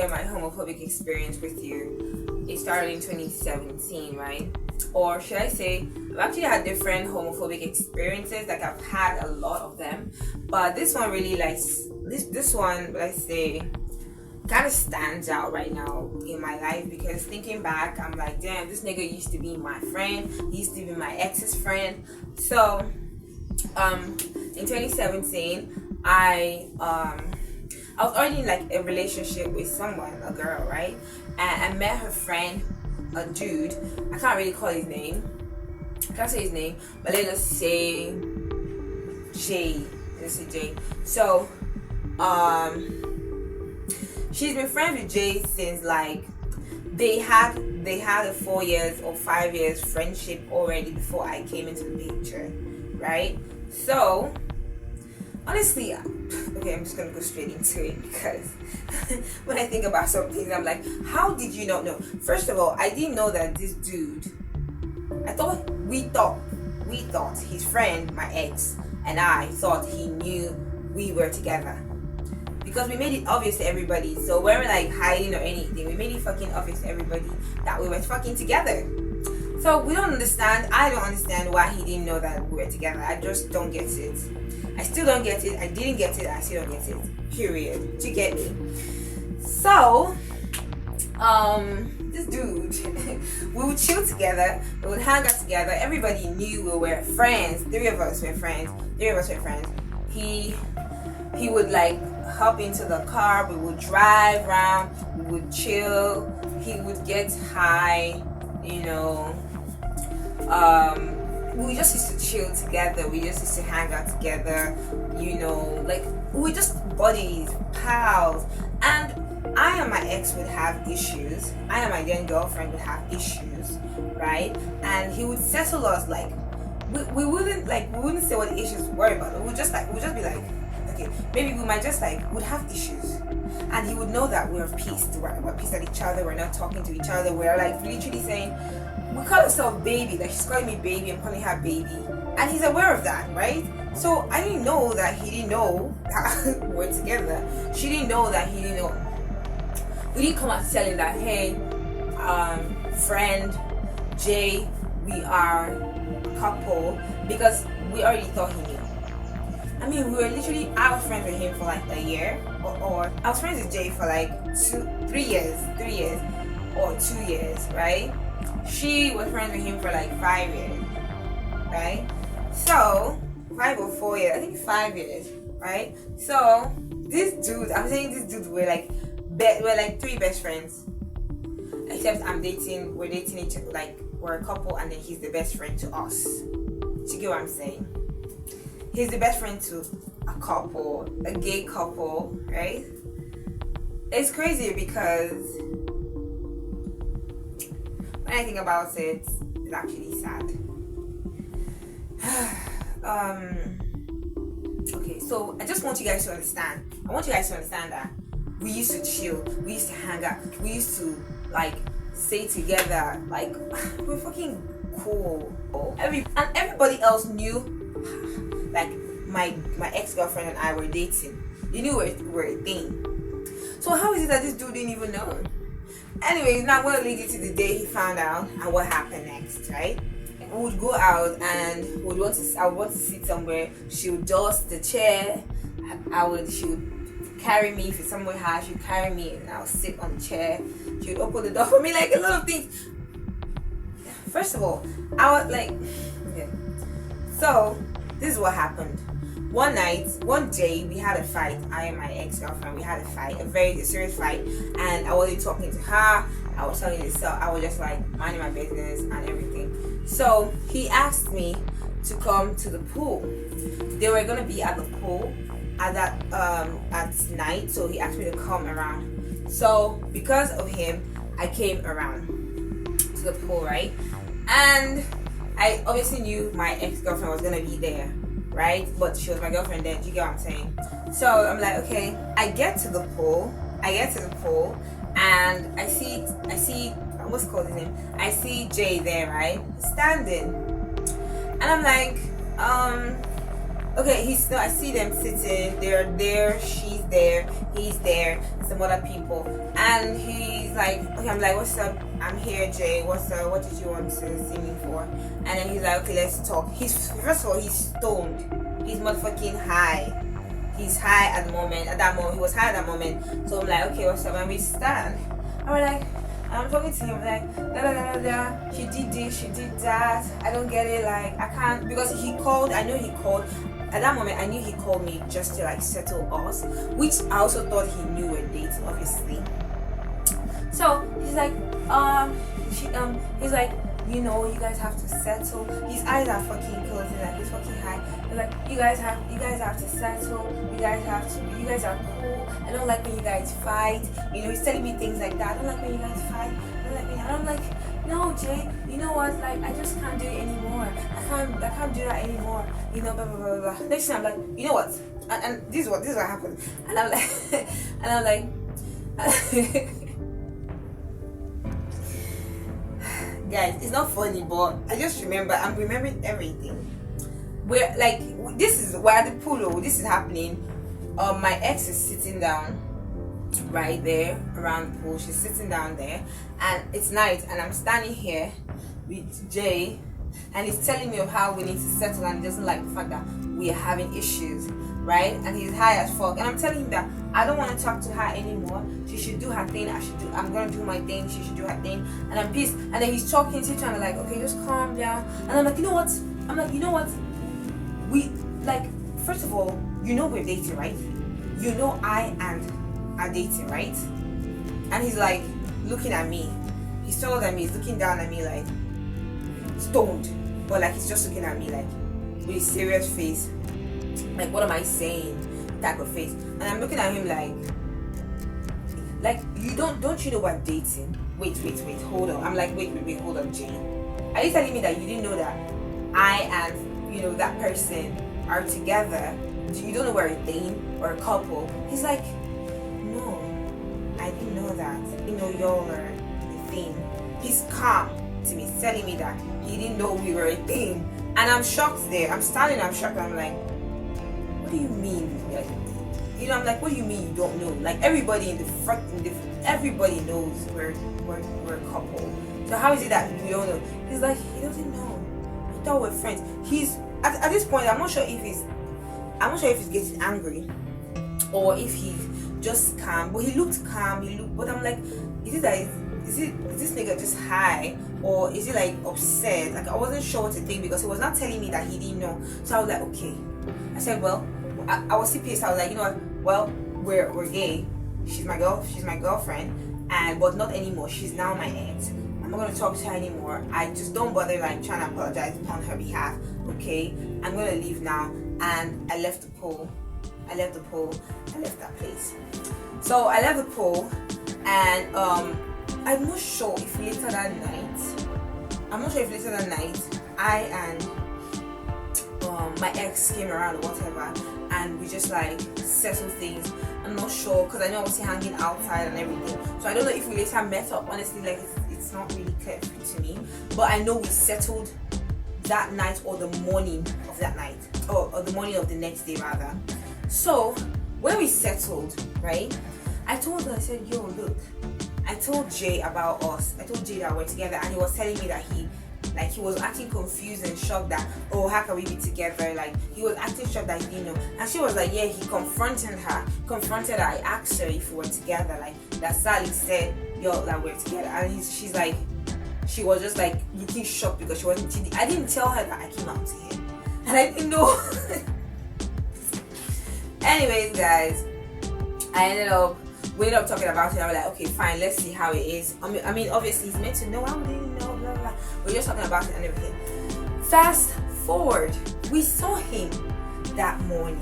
share my homophobic experience with you. It started in 2017, right? Or should I say, I've actually had different homophobic experiences. Like, I've had a lot of them, but this one really, like, this one, let's say, kind of stands out right now in my life, because thinking back, I'm like, damn, this nigga used to be my friend. He used to be my ex's friend. So in 2017, I was already in like a relationship with someone, a girl, right? And I met her friend, a dude. I can't really call his name. I can't say his name, but let's just say Jay. Let's say Jay. So she's been friends with Jay since, like, they had a 4 years or 5 years friendship already before I came into the picture, right? So honestly, okay, I'm just gonna go straight into it, because when I think about some things, I'm like, how did you not know? First of all, I didn't know that this dude, we thought his friend, my ex, and I thought he knew we were together, because we made it obvious to everybody. So we weren't like hiding or anything. We made it fucking obvious to everybody that we were fucking together. So I don't understand why he didn't know that we were together. I just don't get it. I still don't get it. I didn't get it. I still don't get it. Period. Do you get me? So, this dude, we would chill together. We would hang out together. Everybody knew we were friends. Three of us were friends. He would like hop into the car. We would drive around. We would chill. He would get high. You know. We just used to chill together. We just used to hang out together, you know, like, we just buddies, pals. And I and my ex would have issues. I and my then girlfriend would have issues, right? And he would settle us, like, we wouldn't say what the issues were, but we would just be like, okay, maybe we might just like, would have issues. And he would know that we're pissed. We're pissed at each other. We're not talking to each other. We're like literally saying, we call ourselves baby. Like, she's calling me baby. I'm calling her baby. And he's aware of that, right? So I didn't know that he didn't know that we're together. She didn't know that he didn't know. We didn't come out telling that, hey, friend Jay, we are a couple, because we already thought he knew. I mean, I was friends with him for like a year, or I was friends with Jay for like 3 years, or 2 years, right? She was friends with him for like 5 years, right? So 5 or 4 years, I think 5 years, right? So this dude, we're like 3 best friends, except we're dating each other, like we're a couple, and then he's the best friend to us. Do you get what I'm saying? He's the best friend to a couple, a gay couple, right? It's crazy because when I think about it, it's actually sad. Okay, so I just want you guys to understand. I want you guys to understand that we used to chill, we used to hang out, we used to like stay together, like we're fucking cool. And everybody else knew. Like my ex-girlfriend and I were dating. You knew we were a thing. So how is it that this dude didn't even know? Anyways, now I'm gonna lead you to the day he found out and what happened next, right? We would go out and I would want to sit somewhere. She would dust the chair. She would carry me. If it's somewhere high, she would carry me and I would sit on the chair. She would open the door for me, like a lot of things. First of all, I was like, okay. So this is what happened. One day, we had a fight. I and my ex-girlfriend, we had a fight, a very serious fight, and I wasn't talking to her. I was talking to myself. I was just like minding my business and everything. So he asked me to come to the pool. They were gonna be at the pool at night, so he asked me to come around. So because of him, I came around to the pool, right? And I obviously knew my ex-girlfriend was gonna be there, right? But she was my girlfriend then. Do you get what I'm saying? So I'm like, okay. I get to the pool, and I see what's called his name? I see Jay there, right? Standing. And I'm like, okay, he's no, I see them sitting, they're there, she's there, he's there, some other people, and he's like, okay, I'm like, what's up, I'm here, Jay, what's up, what did you want to see me for? And then he's like, okay, let's talk. He's, first of all, he's stoned, he's motherfucking high, he's high at the moment, at that moment, he was high at that moment. So I'm like, okay, what's up, and we stand, and we're like, I'm talking to him like, da da da da da, she did this, she did that, I don't get it, like, I can't, because he called, I know he called, at that moment, I knew he called me just to like settle us, which I also thought he knew we're dating, obviously. So he's like, he's like, you know, you guys have to settle. His eyes are fucking closing, like he's fucking high. He's like, you guys have to settle. You guys are cool. I don't like when you guys fight. You know, he's telling me things like that. I don't like when you guys fight. I don't like when, and I'm like, no, Jay, you know what? Like, I just can't do it anymore. I can't do that anymore. You know, blah blah blah blah. Next thing I'm like, you know what? And this is what happened. And I'm like, guys, it's not funny, but I just remember, I'm remembering everything. We're like, we're at the pool. This is happening. My ex is sitting down right there around the pool. She's sitting down there, and it's night, and I'm standing here with Jay, and he's telling me of how we need to settle, and he doesn't like the fact that we are having issues, right? And he's high as fuck, and I'm telling him that I don't want to talk to her anymore. She should do her thing. I'm gonna do my thing. She should do her thing, and I'm pissed. And then he's talking, he's trying to like, okay, just calm down. And I'm like, you know what? We like, first of all, you know we're dating, right? You know I and are dating, right? And he's like looking at me. He's taller than me. He's looking down at me like stoned, but like he's just looking at me like with a serious face. Like, what am I saying? Type of face. And I'm looking at him like you don't you know we're dating? Wait, hold on. I'm like, wait, hold on, Jay. Are you telling me that you didn't know that I and, you know, that person are together? You don't know we're a thing or a couple? He's like, no, I didn't know that. You know, y'all are a thing. He's calm to me, telling me that he didn't know we were a thing. And I'm shocked there. I'm standing, I'm shocked. I'm like, what do you mean? Like, you know, I'm like, what do you mean you don't know? Like, everybody everybody knows we're a couple. So how is it that we don't know? He's like, he doesn't know. I thought we're friends. He's at this point, I'm not sure if he's getting angry or if he's just calm. But he looked calm. But I'm like, is this nigga just high, or is he like upset? Like, I wasn't sure what to think because he was not telling me that he didn't know. So I was like, okay. I said, well, I was still pissed. I was like, you know what? Well, we're gay. She's my girlfriend, but not anymore. She's now my ex. I'm not gonna talk to her anymore. I just don't bother like trying to apologize on her behalf. Okay, I'm gonna leave now. And I left the pool. I left that place. So I left the pool, and I'm not sure if later that night, I and my ex came around or whatever, and we just like settled things. I'm not sure because I know I was hanging outside and everything, so I don't know if we later met up. Honestly, like it's not really clear to me, but I know we settled that night or the morning of that night, or the morning of the next day rather. So when we settled, right, I told her, I said, yo, look, I told Jay about us. I told Jay that we're together, and he was telling me that he was acting confused and shocked that, oh, how can we be together? Like, he was acting shocked that he didn't know. And she was like, yeah, he confronted her. I asked her if we were together, like that Sally said, yo, that we're together. And she's like, she was just like looking shocked because I didn't tell her that I came out to him, and I didn't know. Anyways, guys, we ended up talking about it. I was like, okay, fine, let's see how it is. I mean, obviously he's meant to know. I didn't know, blah blah. We're just talking about it and everything. Fast forward, we saw him that morning.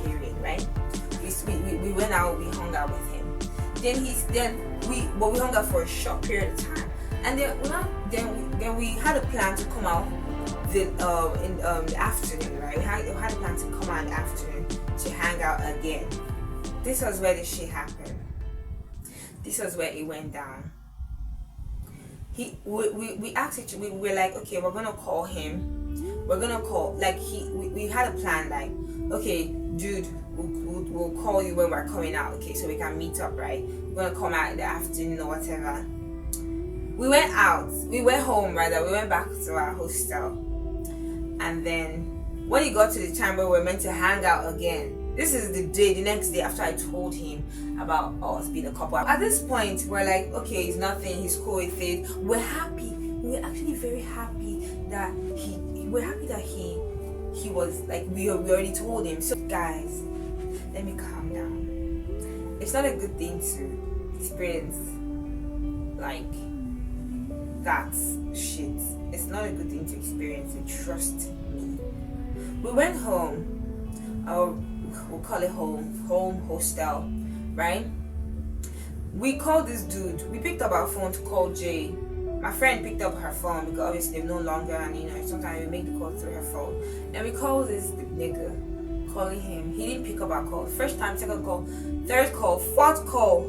Period, right? We went out, we hung out with him. We hung out for a short period of time, and then we had a plan to come out in the afternoon, right? We had a plan to come out in the afternoon to hang out again. This was where the shit happened. This was where it went down. We were like, okay, we're gonna call him. we're gonna call, like we had a plan, like, okay, dude, we'll call you when we're coming out, okay, so we can meet up, right? We're gonna come out in the afternoon or whatever. We went home rather, we went back to our hostel, and then when it got to the time where we're meant to hang out again, this is the next day after I told him about us being a couple. At this point, we're like, okay, it's nothing, he's cool with it. We're happy. We're actually very happy that he was like, we already told him. So guys, let me calm down. It's not a good thing to experience like that shit. It's not a good thing to experience it, trust me. We went home, we'll call it home hostel, right? We called this dude. We picked up our phone to call Jay. My friend picked up her phone because obviously they're no longer, and you know, sometimes we make the call through her phone. And we called this nigga, calling him. He didn't pick up our call. First time, second call, third call, fourth call.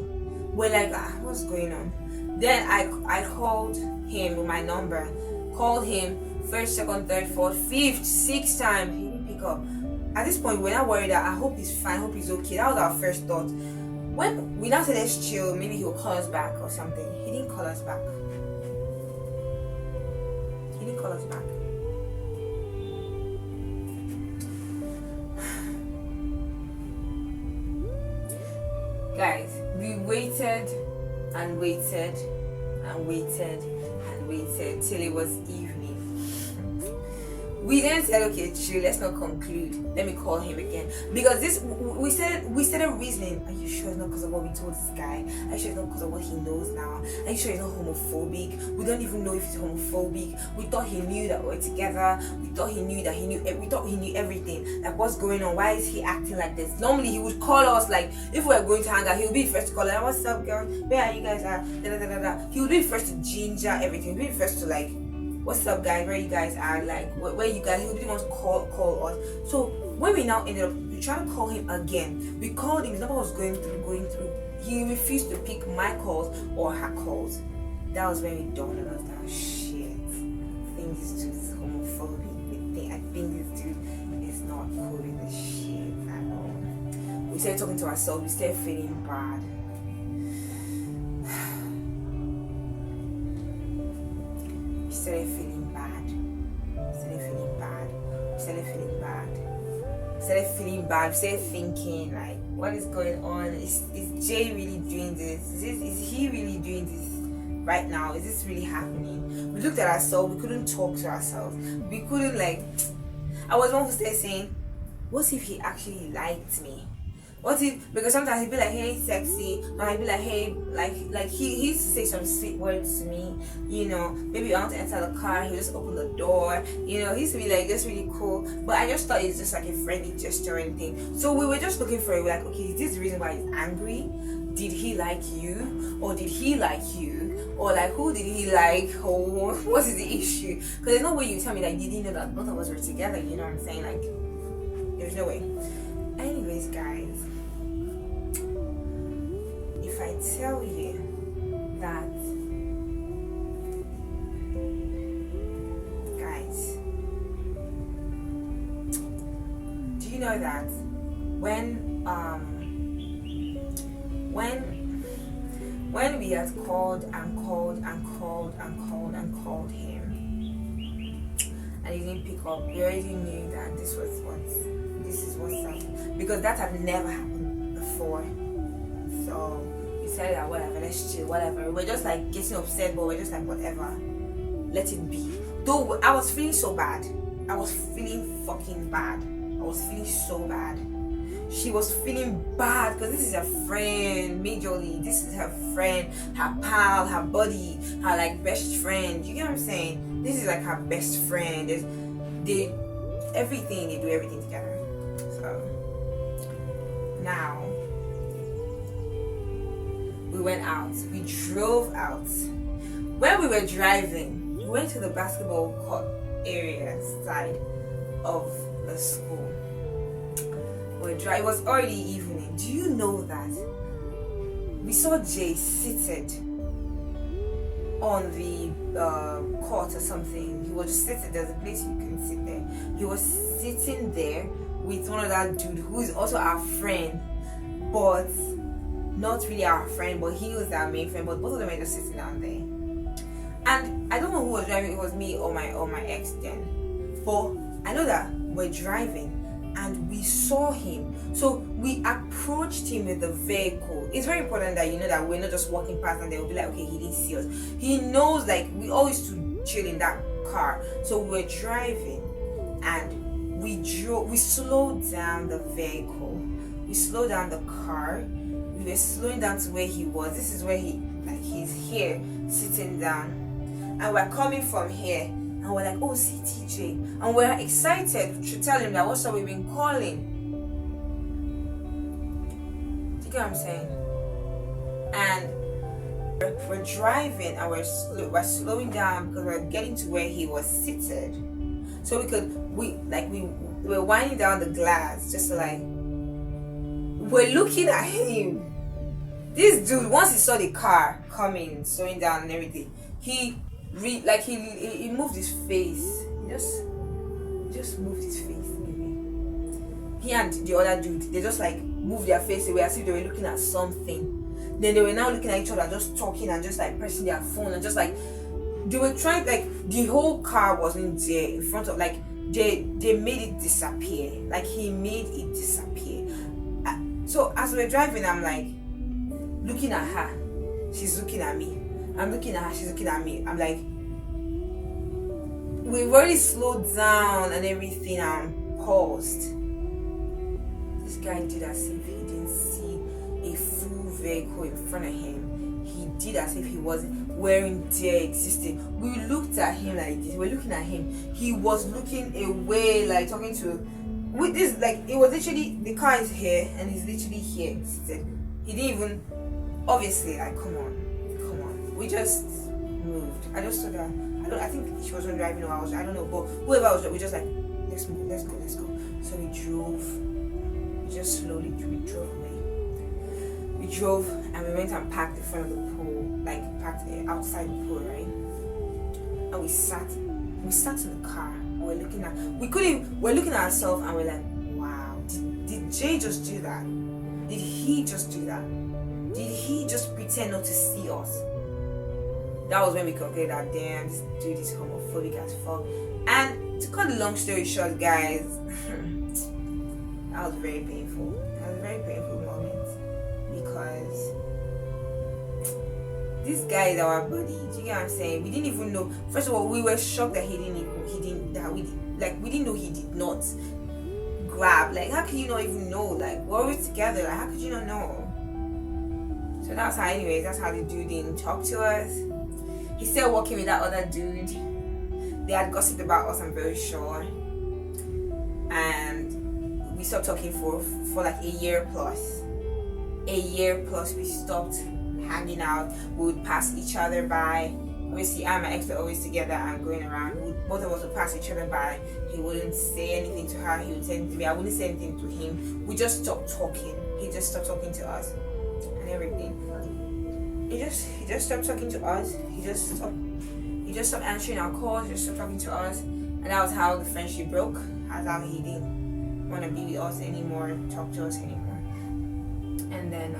We're like, what's going on? Then I called him with my number, called him first, second, third, fourth, fifth, sixth time. He didn't pick up. At this point, we're not worried that I hope he's fine, hope he's okay. That was our first thought. When we now said let's chill, maybe he'll call us back or something. He didn't call us back. He didn't call us back. Guys, we waited and waited and waited and waited till it was evening. We then said, okay, chill, let's not conclude. Let me call him again. Because we started reasoning. Are you sure it's not because of what we told this guy? Are you sure it's not because of what he knows now? Are you sure he's not homophobic? We don't even know if he's homophobic. We thought he knew that we're together. We thought he knew everything. Like, what's going on? Why is he acting like this? Normally he would call us, like, if we were going to hang out, he would be the first to call us. What's up, girl? Where are you guys at? He would be the first to ginger everything. He would be the first to, like, what's up, guys? Where you guys are? Like, where you guys? He really wants to call us. So when we now ended up, we tried to call him again. We called him. His number was going through. He refused to pick my calls or her calls. That was when we dawned on us that shit. I think this dude is homophobic. I think this dude is not cool with this shit at all. We started talking to ourselves. We started feeling bad. Started feeling bad. Started thinking, like, what is going on? Is Jay really doing this? Is he really doing this right now? Is this really happening? We looked at ourselves. We couldn't talk to ourselves. We couldn't, like, I was one who started saying, what if he actually liked me? What if, because sometimes he'd be like, hey, sexy, and I'd be like, hey, like he used to say some sweet words to me, you know, maybe I want to enter the car, he'll just open the door, you know, he used to be like, just really cool, but I just thought it's just like a friendly gesture or anything. So we were just looking for it, we're like, okay, is this the reason why he's angry? Did he like you? Or did he like you? Or like, who did he like? Or what is the issue? Because there's no way you tell me, like, did he know that both of us were together, you know what I'm saying? Like, there's no way. Anyways, guys, if I tell you that, guys, do you know that when we had called him and he didn't pick up, we already knew that this is what's up, because that had never happened before. So we said that whatever, let's chill, whatever. We're just like getting upset, but we're just like, whatever, let it be. Though I was feeling so bad. I was feeling fucking bad. I was feeling so bad. She was feeling bad because this is her friend, majorly. This is her friend, her pal, her buddy, her like best friend. You get what I'm saying? This is like her best friend. They do everything together. So now we went out. We drove out. When we were driving, we went to the basketball court area side of the school. It was already evening. Do you know that we saw Jay seated on the court or something. He was just sitting. There's a place you can sit there. He was sitting there with one of that dude who is also our friend, but not really our friend, but he was our main friend. But both of them were just sitting down there. And I don't know who was driving. It was me or my ex then. But I know that we're driving and we saw him. So we approached him with the vehicle. It's very important that you know that we're not just walking past and they will be like, okay, he didn't see us. He knows, like, we always used to chill in that car. So we're driving and we slowed down the vehicle. We slowed down the car. We were slowing down to where he was. This is where he's here, sitting down. And we're coming from here. And we're like, oh, CTJ. And we're excited to tell him that what's up, we've been calling. Do you get what I'm saying? And we're driving and we're slowing down because we're getting to where he was seated. So we were winding down the glass just to like, we're looking at him. This dude, once he saw the car coming, slowing down and everything, he moved his face. He just moved his face. Maybe he and the other dude, they just like moved their face away as if they were looking at something. Then they were now looking at each other, just talking and just like pressing their phone and just like they were trying, like the whole car wasn't there in front of, like they made it disappear. Like he made it disappear. So as we're driving, I'm like looking at her, she's looking at me. I'm looking at her, she's looking at me. I'm like, we've already slowed down and everything and paused. This guy did as if he didn't see a full vehicle in front of him. He did as if he wasn't wearing there existing. We looked at him like this. We're looking at him. He was looking away, like talking to with this, like it was literally, the car is here and he's literally here. He didn't even, obviously, like come on. We just moved. I just saw that. I think she wasn't driving or I don't know, but whoever was, we just like, let's move, let's go. So we drove. We just slowly drove away. We drove and we went and parked in front of the pool, like parked outside the pool, right? And we sat in the car. We're looking at ourselves and we're like, wow, did Jay just do that? Did he just do that? Did he just pretend not to see us? That was when we concluded that damn, this dude is homophobic as fuck. And to cut the long story short, guys, that was very painful. That was a very painful moment because this guy is our buddy. Do you get what I'm saying? We didn't even know. First of all, we were shocked that we didn't know he did not grab. Like, how can you not even know? Like, we're always together. Like, how could you not know? So that's how the dude didn't talk to us. He's still walking with that other dude. They had gossiped about us, I'm very sure. And we stopped talking for like a year plus. We stopped hanging out. We would pass each other by. Obviously, I and my ex were always together and going around. Both of us would pass each other by. He wouldn't say anything to her. He would say anything to me. I wouldn't say anything to him. We just stopped talking. He just stopped talking to us and everything. He just stopped talking to us. He just stopped answering our calls. He just stopped talking to us, and that was how the friendship broke. That's how he didn't want to be with us anymore, talk to us anymore. And then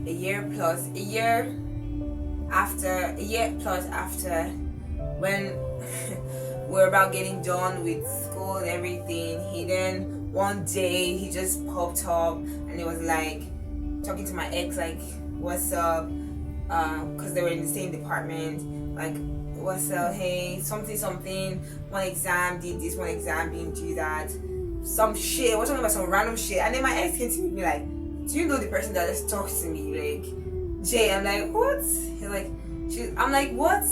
a year plus after, when we're about getting done with school and everything, he then one day he just popped up and it was like talking to my ex, like, what's up, because they were in the same department, like, what's up, hey, something, one exam did this, one exam didn't do that, some shit, we're talking about some random shit. And then my ex came to me like, do you know the person that just talked to me, like, Jay? I'm like, what? He's like, I'm like, what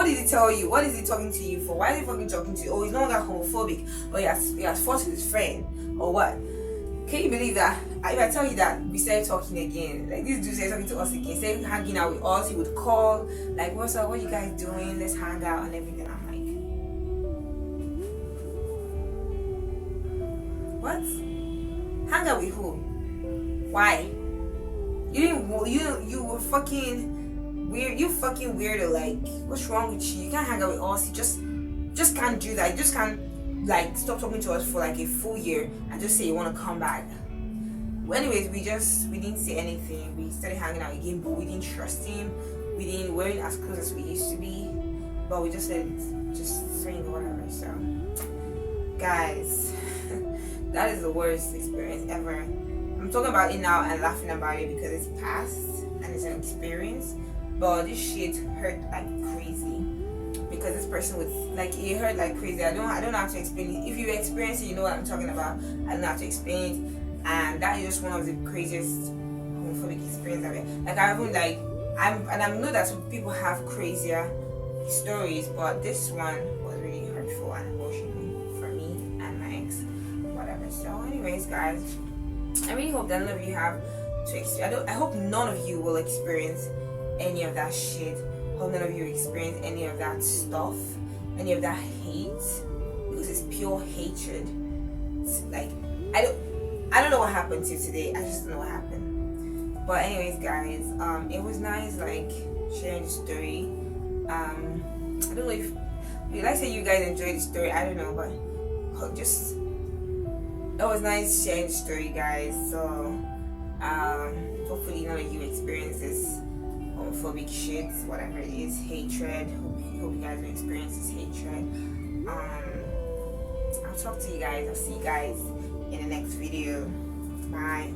did he tell you? What is he talking to you for? Why is he fucking talking to you? Oh, he's no longer homophobic, or he has fought with his friend, or what? Can you believe that? If I tell you that we started talking again, like this dude started talking to us again, started hanging out with us, he would call, like, what's up, what you guys doing, let's hang out and everything. I'm like, what? Hang out with who? Why? You were fucking weird, you fucking weirdo, like, what's wrong with you? You can't hang out with us, you just can't do that. You just can't, like, stop talking to us for like a full year and just say you want to come back. Well, anyways, we didn't say anything. We started hanging out again, but we didn't trust him. We weren't as close as we used to be, but we just said, just swing or whatever. So, guys, that is the worst experience ever. I'm talking about it now and laughing about it because it's past and it's an experience, but this shit hurt like crazy because this person was like, it hurt like crazy. I don't have to explain it. If you experience it, you know what I'm talking about. I don't have to explain it, and that is just one of the craziest homophobic experiences I've ever. Like, I haven't, like, I know that some people have crazier stories, but this one was really hurtful and emotional for me and my ex, whatever. So anyways, guys, I really hope that none of you have to experience. I hope none of you will experience any of that shit. I hope none of you experience any of that stuff, any of that hate, because it's pure hatred. It's like, I don't know what happened to you today. I just don't know what happened. But anyways, guys, it was nice, like, sharing the story. I don't know if I say you guys enjoyed the story. I don't know, but just, it was nice sharing the story, guys. So hopefully none of you experience this homophobic shit, whatever it is, hatred. Hope you guys will experience this hatred. I'll talk to you guys. I'll see you guys in the next video. Bye.